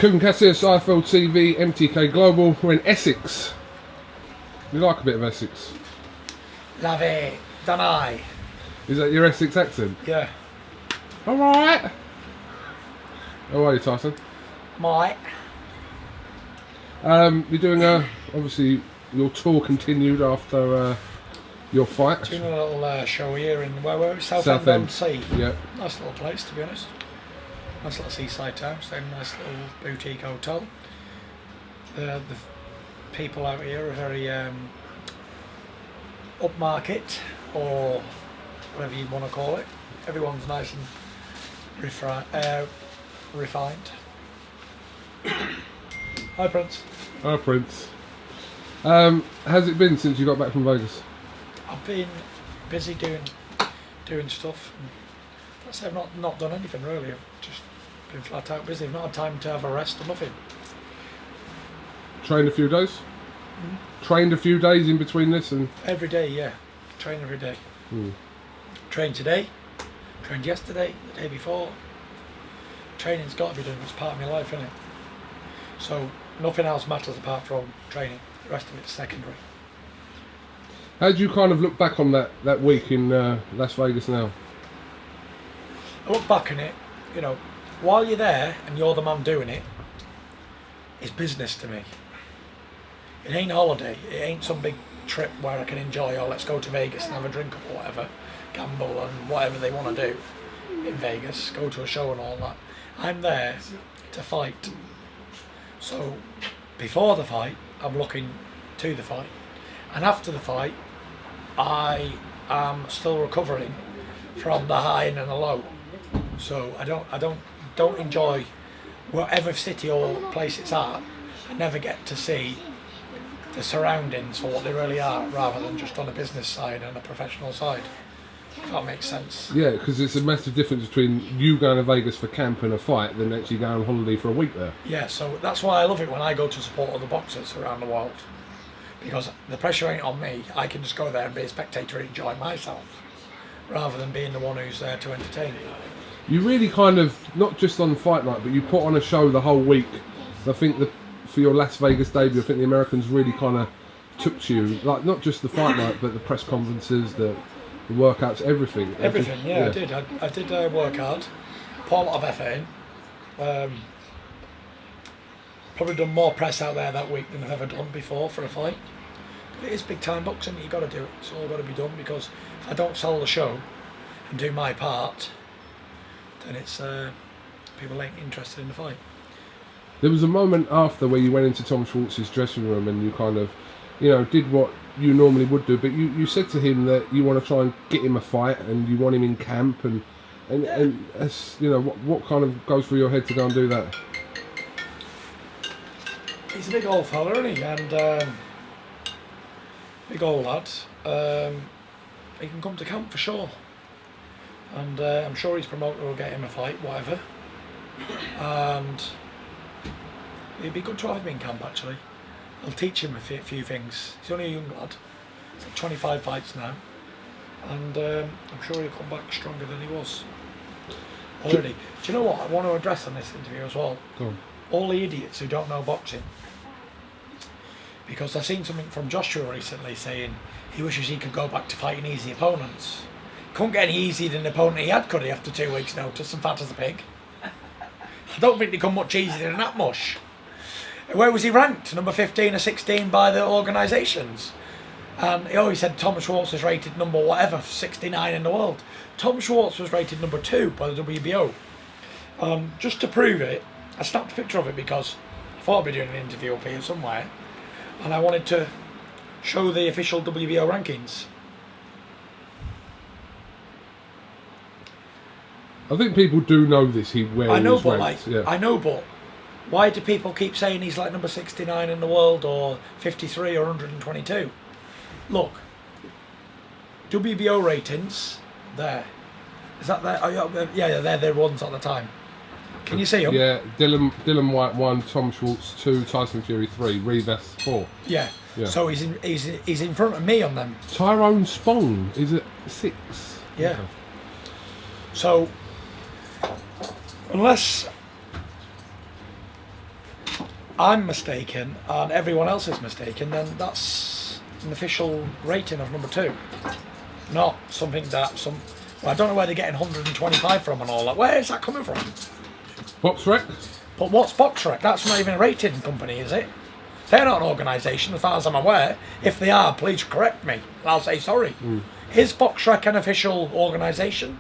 KUGAN, CASSIUS, IFL TV, MTK Global. We're in Essex. You like a bit of Essex? Love it, don't I? Is that your Essex accent? Yeah. Alright. How are you, Tyson? Mate. You're doing obviously your tour continued after your fight. Doing a little show here in where Southend-on-Sea. Yeah. Nice little place, to be honest. Nice little seaside town, staying in a nice little boutique hotel. The people out here are very upmarket, or whatever you want to call it. Everyone's nice and refined. Hi, Prince. Hi, Prince. How's it been since you got back from Vegas? I've been busy doing stuff. I've not done anything really. I've just been flat out busy. I've not had time to have a rest or nothing. Trained a few days? Trained a few days in between this and... Every day, yeah. Train every day. Trained today. Trained yesterday, the day before. Training's got to be done. It's part of my life, isn't it? So nothing else matters apart from training. The rest of it's secondary. How do you kind of look back on that week in Las Vegas now? I look back on it, you know, while you're there and you're the man doing it, it's business to me. It ain't holiday. It ain't some big trip where I can enjoy, oh, let's go to Vegas and have a drink or whatever, gamble and whatever they want to do in Vegas, go to a show and all that. I'm there to fight. So before the fight, I'm looking to the fight. And after the fight, I am still recovering from the high and the low. So I don't enjoy whatever city or place it's at. I never get to see the surroundings for what they really are, rather than just on a business side and a professional side. If that makes sense. Yeah, because it's a massive difference between you going to Vegas for camp and a fight than actually going on holiday for a week there. Yeah, so that's why I love it when I go to support other boxers around the world. Because the pressure ain't on me. I can just go there and be a spectator and enjoy myself, rather than being the one who's there to entertain. You really kind of, not just on fight night, but you put on a show the whole week. I think for your Las Vegas debut, I think the Americans really kind of took to you, like not just the fight night, but the press conferences, the workouts, everything. Everything, yeah, I did work hard, put a lot of effort in. Probably done more press out there that week than I've ever done before for a fight. But it is big time boxing, you've got to do it. It's all got to be done, because if I don't sell the show and do my part, then it's people ain't interested in the fight. There was a moment after where you went into Tom Schwartz's dressing room and you kind of, you know, did what you normally would do, but you said to him that you want to try and get him a fight and you want him in camp and as, you know, what kind of goes through your head to go and do that? He's a big old fella, isn't he? And big old lad. He can come to camp for sure. And I'm sure his promoter will get him a fight, whatever. And it'd be good to have him in camp, actually. I'll teach him a few things. He's only a young lad. He's got 25 fights now. And I'm sure he'll come back stronger than he was already. Do you know what I want to address on this interview as well? Go on. All the idiots who don't know boxing. Because I've seen something from Joshua recently saying he wishes he could go back to fighting easy opponents. Couldn't get any easier than the opponent he had, could he, after 2 weeks' notice, and fat as a pig? I don't think they come much easier than that mush. Where was he ranked? Number 15 or 16 by the organisations. And he always said Tom Schwartz was rated number whatever, 69 in the world. Tom Schwartz was rated number 2 by the WBO. Just to prove it, I snapped a picture of it because I thought I'd be doing an interview up here somewhere, and I wanted to show the official WBO rankings. I think people do know this. I know, but why do people keep saying he's like number 69 in the world or 53 or 122? Look, WBO ratings, there. Is that there? Oh, yeah, they're their ones at the time. Can you see them? Yeah, Dylan White 1, Tom Schwartz 2, Tyson Fury 3, Rivas 4. Yeah. So he's in front of me on them. Tyrone Spong is at 6. Yeah. Okay. So unless I'm mistaken and everyone else is mistaken, then that's an official rating of number 2. Not something that well, I don't know where they're getting 125 from and all that. Where is that coming from? BoxRec? But what's BoxRec? That's not even a rating company, is it? They're not an organisation, as far as I'm aware. If they are, please correct me, and I'll say sorry. Is BoxRec an official organisation?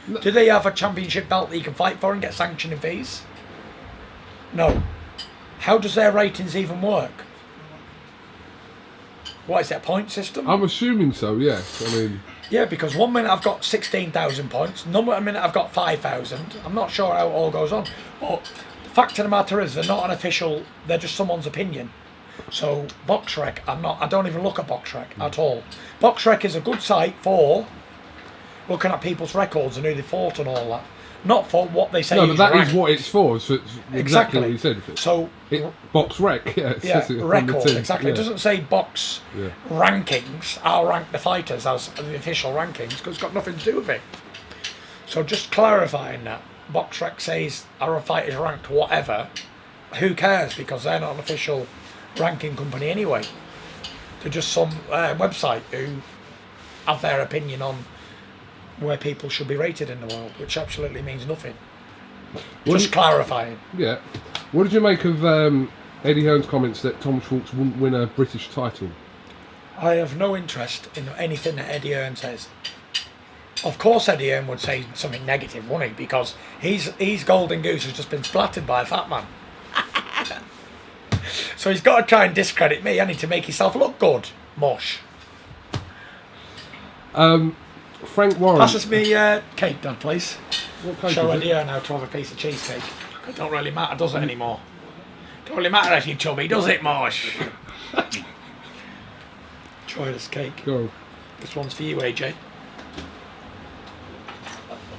No. Do they have a championship belt that you can fight for and get sanctioning fees? No. How does their ratings even work? What is it, a point system? I'm assuming so, yes. I mean... Yeah, because 1 minute I've got 16,000 points, another minute I've got 5,000. I'm not sure how it all goes on. But the fact of the matter is, they're not an official, they're just someone's opinion. So, BoxRec, I don't even look at BoxRec at all. BoxRec is a good site for looking at people's records and who they fought and all that. Not for what they say. No, but that is what it's for. So it's exactly what you said. So BoxRec, yeah, record, exactly. Yeah. It doesn't say box yeah. rankings. I'll rank the fighters as the official rankings because it's got nothing to do with it. So just clarifying that, BoxRec says our fighters ranked whatever. Who cares? Because they're not an official ranking company anyway. They're just some website who have their opinion on where people should be rated in the world, which absolutely means nothing. Just clarifying. Yeah. What did you make of Eddie Hearn's comments that Tom Schwartz wouldn't win a British title? I have no interest in anything that Eddie Hearn says. Of course Eddie Hearn would say something negative, wouldn't he? Because he's Golden Goose has just been splattered by a fat man. So he's got to try and discredit me, hasn't he, to make himself look good. Mush. Frank Warren. Passes me cake, Dad, please. What cake Show is Eddie Hearn how to have a piece of cheesecake. It don't really matter, does it, anymore? Don't really matter if you're chubby, does it, Mosh? Try this cake. Go. This one's for you, AJ.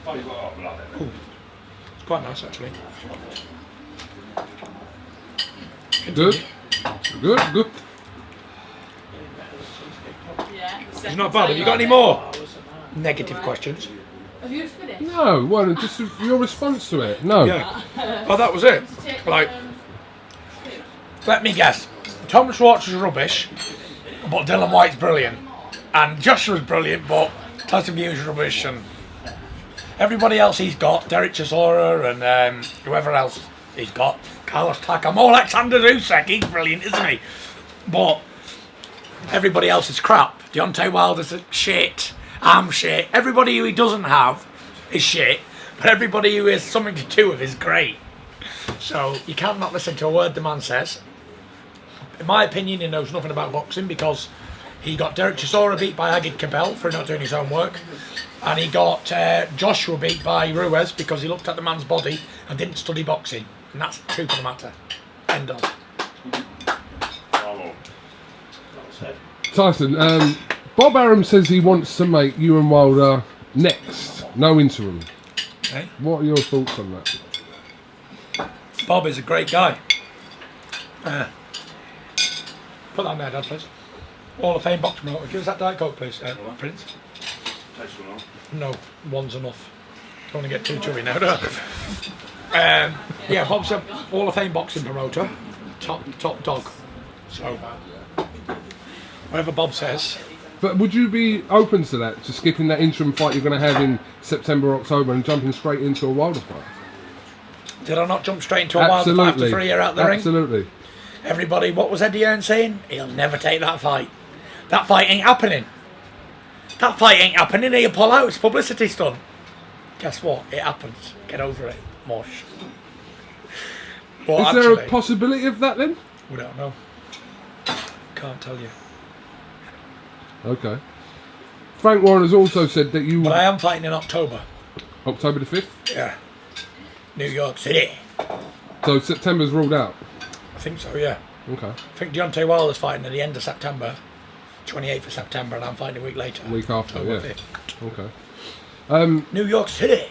Ooh. It's quite nice, actually. Good. Good. It's not bad. Have you got any more negative questions? Have you finished? No, well, just your response to it. No. Yeah. Oh, that was it. Like, let me guess. Tom Schwartz is rubbish, but Dylan White's brilliant. And Joshua's brilliant, but Tyson is rubbish. And everybody else he's got, Derek Chisora and whoever else he's got, Carlos Takam, Alexander Usyk, he's brilliant, isn't he? But everybody else is crap. Deontay Wilder's shit. I'm shit. Everybody who he doesn't have is shit. But everybody who has something to do with is great. So you can't not listen to a word the man says. In my opinion, he knows nothing about boxing because he got Derek Chisora beat by Agid Cabell for not doing his own work. And he got Joshua beat by Ruiz because he looked at the man's body and didn't study boxing. And that's the truth of the matter. End of. Tyson, Bob Arum says he wants to make you and Wilder next, no interim. Okay. What are your thoughts on that? Bob is a great guy. Put that in there, Dad, please. Hall of Fame boxing promoter. Give us that Diet Coke, please, Prince. No, one's enough. Don't want to get too chubby now, do I? Yeah, Bob's a Hall of Fame boxing promoter. Top dog. So, whatever Bob says. But would you be open to that, to skipping that interim fight you're going to have in September, October and jumping straight into a Wilder fight? Did I not jump straight into a Wilder fight after 3 years out the ring? Absolutely. Everybody, what was Eddie Hearn saying? He'll never take that fight. That fight ain't happening. That fight ain't happening. He'll pull out. It's publicity stunt. Guess what? It happens. Get over it, Mosh. Is there a possibility of that then? We don't know. Can't tell you. Okay. Frank Warren has also said that you... But I am fighting in October. October the 5th? Yeah. New York City. So September's ruled out? I think so, yeah. Okay. I think Deontay Wilder's fighting at the end of September, 28th of September, and I'm fighting a week later. A week after, October yeah. 5th. Okay. New York City.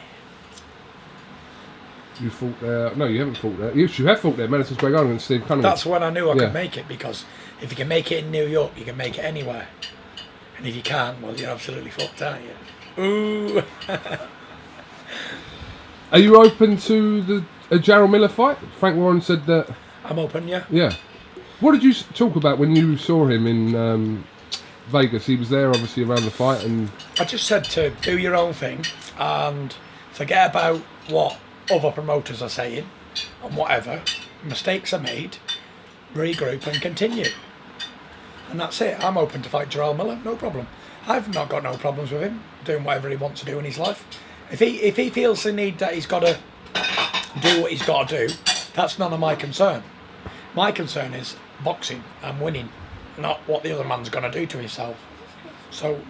You fought there... No, you haven't fought there. You have fought there, Madison Square Garden and Steve Cunningham. That's when I knew I could make it, because if you can make it in New York, you can make it anywhere. And if you can't, well, you're absolutely fucked, aren't you? Ooh. Are you open to a Jarrell Miller fight? Frank Warren said that... I'm open, yeah. Yeah. What did you talk about when you saw him in Vegas? He was there, obviously, around the fight, and I just said to do your own thing and forget about what other promoters are saying and whatever. Mistakes are made, regroup and continue. And that's it. I'm open to fight Jarrell Miller, no problem. I've not got no problems with him doing whatever he wants to do in his life. If he feels the need that he's got to do what he's got to do, that's none of my concern. My concern is boxing and winning, not what the other man's going to do to himself. So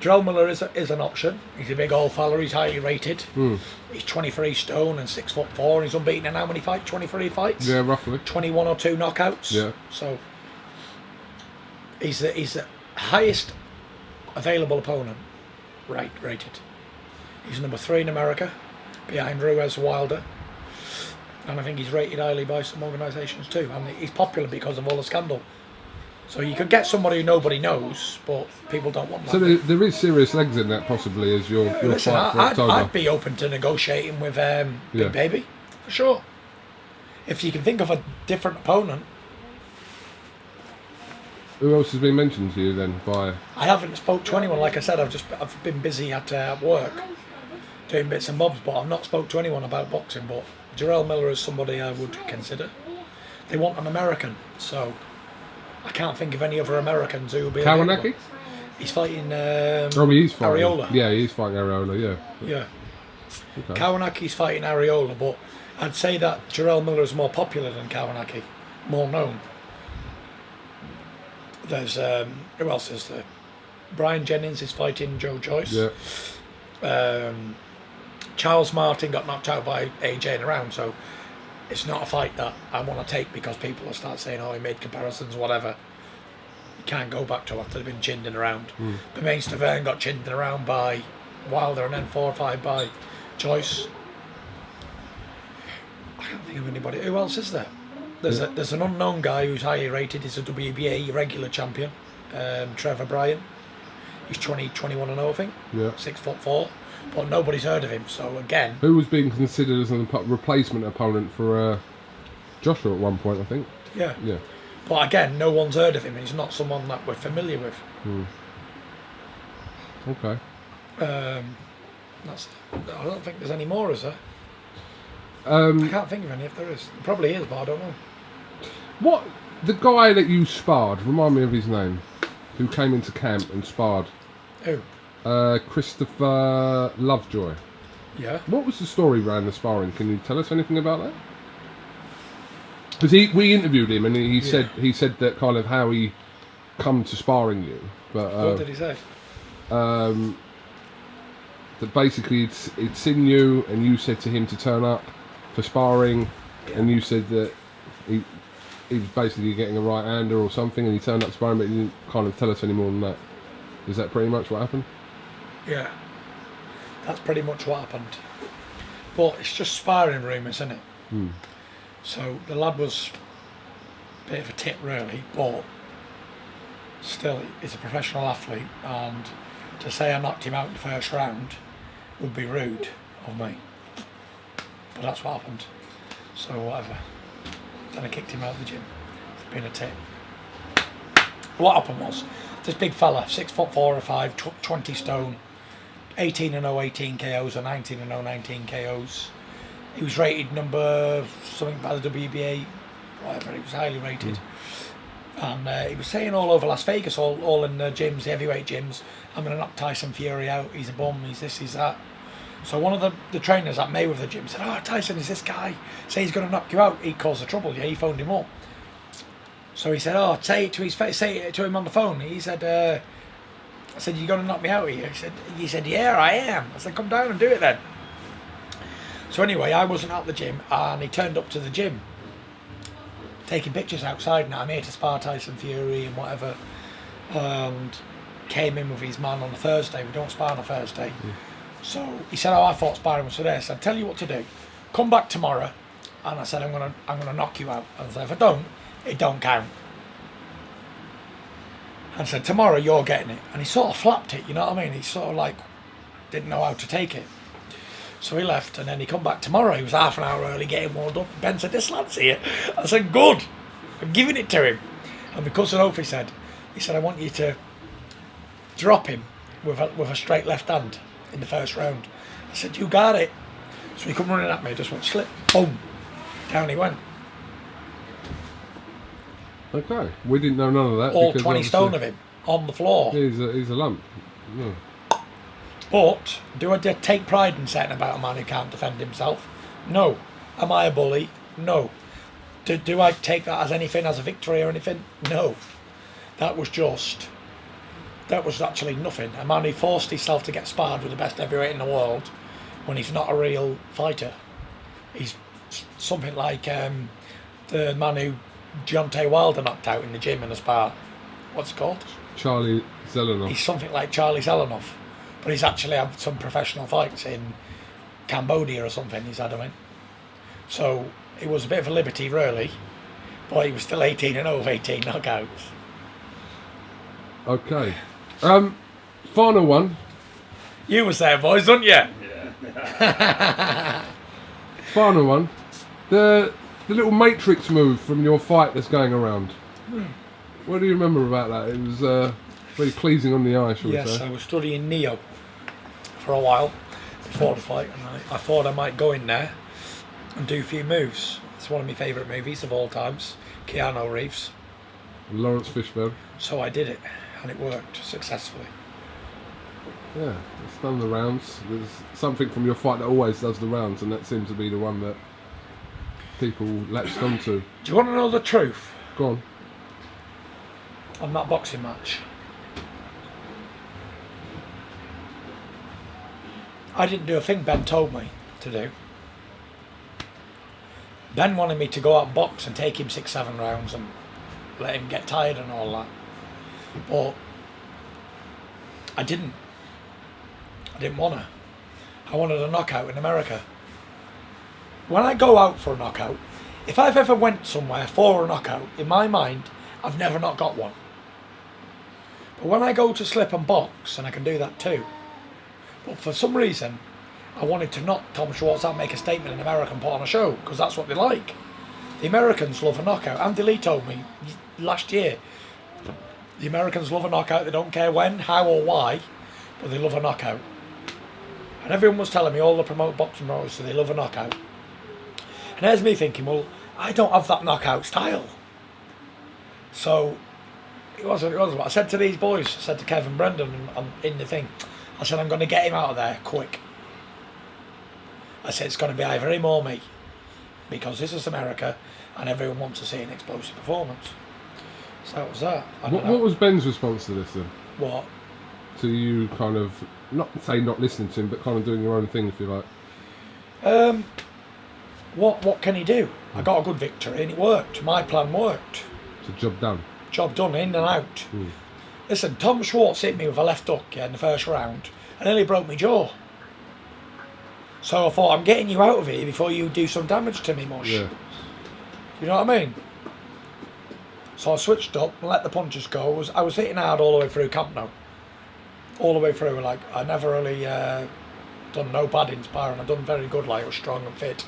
Jarrell Miller is an option. He's a big old fella. He's highly rated. He's 23 stone and 6'4". He's unbeaten in how many fights? 23 fights. yeah, roughly. 21 or 2 knockouts. Yeah. So he's the highest available opponent rated. He's number 3 in America, behind Ruiz Wilder. And I think he's rated highly by some organisations too. And he's popular because of all the scandal. So you could get somebody who nobody knows, but people don't want that. So there is serious legs in that, possibly, as your Listen, fight for October. I'd be open to negotiating with Big Baby, for sure. If you can think of a different opponent. Who else has been mentioned to you then? I haven't spoke to anyone. Like I said, I've been busy at work, doing bits and bobs, but I've not spoke to anyone about boxing. But Jarrell Miller is somebody I would consider. They want an American, so I can't think of any other Americans who will be Kawanaki? available. He's fighting he's fighting Areola. Yeah, he's fighting Areola, yeah. Yeah. Okay. Kawanaki's fighting Areola, but I'd say that Jarrell Miller is more popular than Kawanaki, more known. There's who else is there? Brian Jennings is fighting Joe Joyce. Yeah. Charles Martin got knocked out by AJ in a round, so it's not a fight that I want to take because people will start saying, oh, he made comparisons, whatever. You can't go back to after they've been chinned in a round. Bermain Stavern got chinned in a round by Wilder and then 4 or 5 by Joyce. I can't think of anybody. Who else is there? There's an unknown guy who's highly rated. He's a WBA regular champion, Trevor Bryan. He's 21 and 0, I think. Yeah. 6'4", but nobody's heard of him. So again, Who was being considered as a replacement opponent for Joshua at one point, I think. yeah. Yeah. But again, no one's heard of him. He's not someone that we're familiar with. Okay. I don't think there's any more, is there? I can't think of any if there is. There probably is, but I don't know. What the guy that you sparred? Remind me of his name. Who came into camp and sparred? Who? Christopher Lovejoy. Yeah. What was the story around the sparring? Can you tell us anything about that? Because we interviewed him and he said that kind of how he come to sparring you. But What did he say? that basically he'd seen you and you said to him to turn up for sparring, and you said that he was basically getting a right hander or something, and he turned up sparring, but he didn't kind of tell us any more than that. Is that pretty much what happened? Yeah. That's pretty much what happened. But it's just sparring rumours, isn't it? So the lad was a bit of a tit, really, but still, he's a professional athlete, and to say I knocked him out in the first round would be rude of me. But that's what happened. So whatever. Then I kicked him out of the gym for being a tit. What happened was, this big fella, 6'4" or 5", 20 stone, 18 and 0, 18 KOs, or 19 and 0, 19 KOs. He was rated number something by the WBA, whatever. He was highly rated. And he was saying all over Las Vegas, all in the gyms, the heavyweight gyms, I'm going to knock Tyson Fury out, he's a bum, he's this, he's that. So one of the trainers at Mayweather gym said, oh, Tyson is this guy, say he's going to knock you out, he caused the trouble, yeah, he phoned him up. So he said, oh, say it to his face, say it to him on the phone. He said, I said, you're going to knock me out here? He said, yeah, I am. I said, come down and do it then. So anyway, I wasn't at the gym, and he turned up to the gym, taking pictures outside. Now I'm here to spar Tyson Fury and whatever, and came in with his man on a Thursday. We don't spar on a Thursday. So he said, oh, I thought sparring was today. I said, tell you what to do, come back tomorrow. And I said, I'm gonna knock you out. And I said, if I don't, it don't count. And I said, tomorrow you're getting it. And he sort of flapped it, you know what I mean? He sort of like didn't know how to take it. So he left, and then he come back tomorrow. He was half an hour early, getting warmed up. Ben said, "This lad's here." I said, "Good. I'm giving it to him." And because of he said, "I want you to drop him with a straight left hand in the first round." I said, "You got it." So he come running at me, just went slip, boom, down he went. Okay, we didn't know none of that. All 20 stone of him on the floor. He's a lump. Yeah. But do I take pride in saying about a man who can't defend himself? No. Am I a bully? No. Do I take that as anything, as a victory or anything? No. That was actually nothing. A man who forced himself to get sparred with the best heavyweight in the world when he's not a real fighter. He's something like the man who Deontay Wilder knocked out in the gym in a spar. What's it called? Charlie Zelenoff. He's something like Charlie Zelenoff. But he's actually had some professional fights in Cambodia or something he's had him in. So it was a bit of a liberty really. But he was still 18-0 with 18 knockouts. Okay. Final one. You was there, boys, weren't you? Yeah. Final one. The little matrix move from your fight that's going around. What do you remember about that? It was very pleasing on the eye, shall we say? Yes, I was studying Neo for a while before the fight, and I thought I might go in there and do a few moves. It's one of my favourite movies of all times, Keanu Reeves. Lawrence Fishburne. So I did it, and it worked successfully. Yeah, it's done the rounds. There's something from your fight that always does the rounds, and that seems to be the one that people latched onto. Do you want to know the truth? Go on. On that boxing match, I didn't do a thing Ben told me to do. Ben wanted me to go out and box and take him 6-7 rounds and let him get tired and all that. But I didn't. I didn't want to. I wanted a knockout in America. When I go out for a knockout, if I've ever went somewhere for a knockout, in my mind, I've never not got one. But when I go to slip and box, and I can do that too, but for some reason, I wanted to knock Tom Schwartz out, make a statement in America and put on a show, because that's what they like. The Americans love a knockout. Andy Lee told me last year, the Americans love a knockout. They don't care when, how or why, but they love a knockout. And everyone was telling me, all the boxing promoters, so they love a knockout. And there's me thinking, well, I don't have that knockout style. So it wasn't. I said to these boys, I said to Kevin Brendan in the thing, I said, I'm going to get him out of there quick. I said, it's going to be either him or me, because this is America and everyone wants to see an explosive performance. So that was that. What was Ben's response to this then? What? To you kind of, not listening to him, but kind of doing your own thing, if you like. What can he do? I got a good victory and it worked. My plan worked. It's a job done. Job done, in and out. Listen, Tom Schwartz hit me with a left hook in the first round and nearly broke my jaw. So I thought, I'm getting you out of here before you do some damage to me, Mush. Yeah. You know what I mean? So I switched up and let the punches go. I was hitting hard all the way through Camp Nou. All the way through. Like, I never really done no bad in sparring. I've done very good, like, I was strong and fit.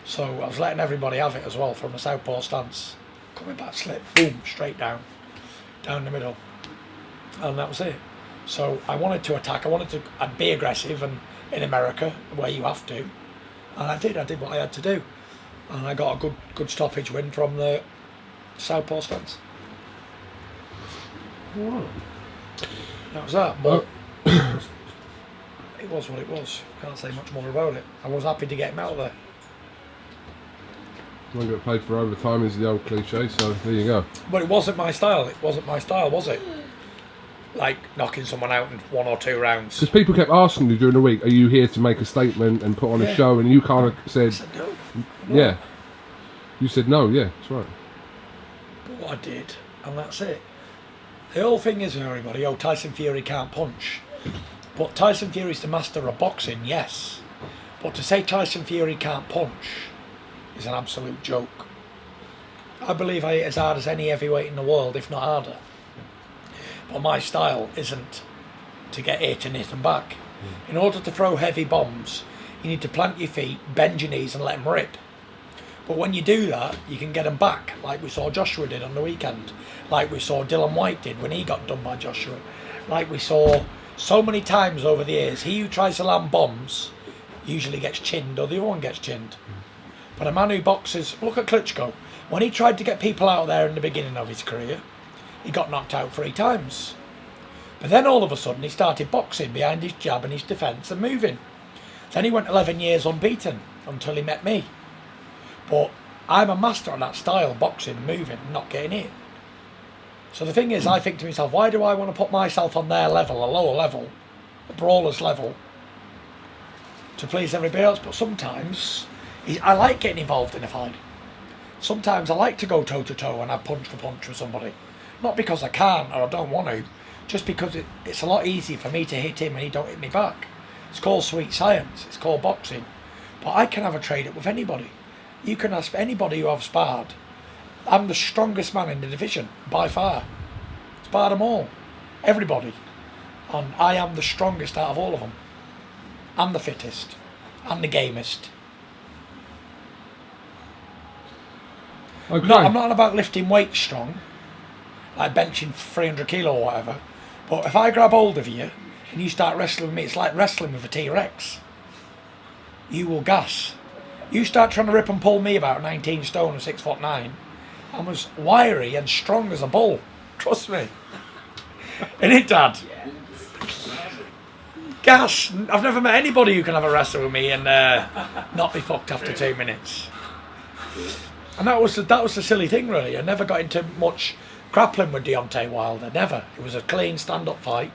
So I was letting everybody have it as well from a southpaw stance. Coming back, slip, boom, straight down the middle. And that was it. So I wanted to attack. I wanted to be aggressive, and in America, where you have to. And I did what I had to do. And I got a good stoppage win from the southpaw stance. Wow. That was that. But it was what it was. Can't say much more about it. I was happy to get him out of there. Won't get paid for overtime is the old cliche, so there you go. But it wasn't my style. It wasn't my style, was it? Like knocking someone out in 1 or 2 rounds. Because people kept asking you during the week, are you here to make a statement and put on a show? And you kind of said, I said no. Yeah. You said no, yeah, that's right. But I did, and that's it. The whole thing is, everybody, Tyson Fury can't punch. But Tyson Fury's the master of boxing, yes. But to say Tyson Fury can't punch is an absolute joke. I believe I hit as hard as any heavyweight in the world, if not harder. But my style isn't to get hit and hit them back. In order to throw heavy bombs, You need to plant your feet, bend your knees and let them rip. But when you do that, you can get them back, like we saw Joshua did on the weekend, like we saw Dylan White did when he got done by Joshua, like we saw so many times over the years. He who tries to land bombs usually gets chinned, or the other one gets chinned. But a man who boxes, look at Klitschko. When he tried to get people out there in the beginning of his career, he got knocked out 3 times. But then all of a sudden he started boxing behind his jab and his defence and moving. Then he went 11 years unbeaten until he met me. But I'm a master at that style, boxing, moving, not getting hit. So the thing is, I think to myself, why do I want to put myself on their level, a lower level, a brawler's level, to please everybody else? But sometimes I like getting involved in a fight. Sometimes I like to go toe to toe and have punch for punch with somebody. Not because I can't or I don't want to, just because it's a lot easier for me to hit him and he don't hit me back. It's called sweet science, it's called boxing. But I can have a trade up with anybody. You can ask anybody who I've sparred. I'm the strongest man in the division, by far. Sparred them all. Everybody. And I am the strongest out of all of them. I'm the fittest. I'm the gamest. Okay. No, I'm not about lifting weights strong, like benching 300 kilo or whatever. But if I grab hold of you and you start wrestling with me, it's like wrestling with a T-Rex. You will gas. You start trying to rip and pull me about 19 stone and 6'9". I'm as wiry and strong as a bull. Trust me. Ain't it, Dad? Gas. I've never met anybody who can have a wrestle with me and not be fucked after 2 minutes. And that was the silly thing, really. I never got into much grappling with Deontay Wilder. Never. It was a clean stand-up fight,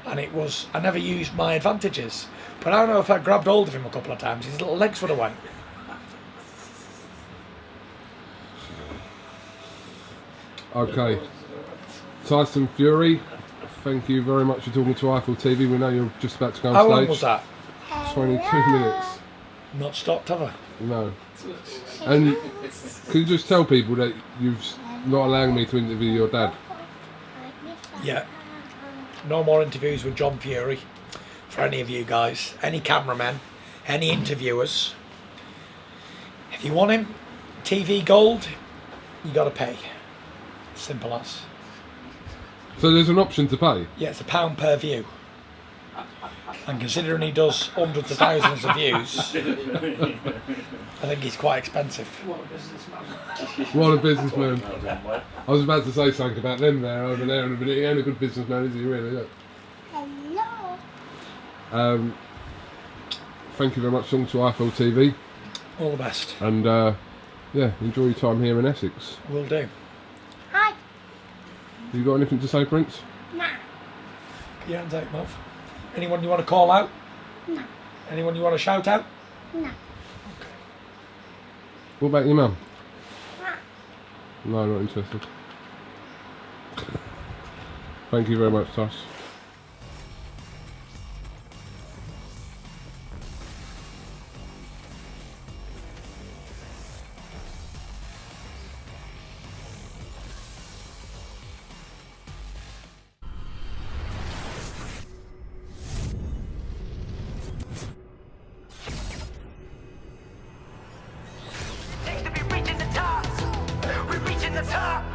and I never used my advantages. But I don't know if I grabbed hold of him a couple of times, his little legs would have went. Okay. Tyson Fury, thank you very much for talking to Eiffel TV. We know you're just about to go on How stage. long was that? 22 minutes. Not stopped, have I? No. And can you just tell people that you've not allowing me to interview your dad? Yeah. No more interviews with John Fury for any of you guys, any cameramen, any interviewers. If you want him, TV gold, you got to pay. Simple as. So there's an option to pay? Yeah, it's £1 per view. And considering he does hundreds of thousands of views, I think he's quite expensive. What a businessman. I was about to say something about them over there in a minute. He ain't a good businessman, is he, really? Look. Hello. Thank you very much, talking to Eiffel TV. All the best. And yeah, enjoy your time here in Essex. Will do. Hi. You got anything to say, Prince? No. You don't take them off. Anyone you want to call out? No. Anyone you want to shout out? No. What about your mum? No. No, not interested. Thank you very much, Tuss. Seems to be reaching the top. We're reaching the top.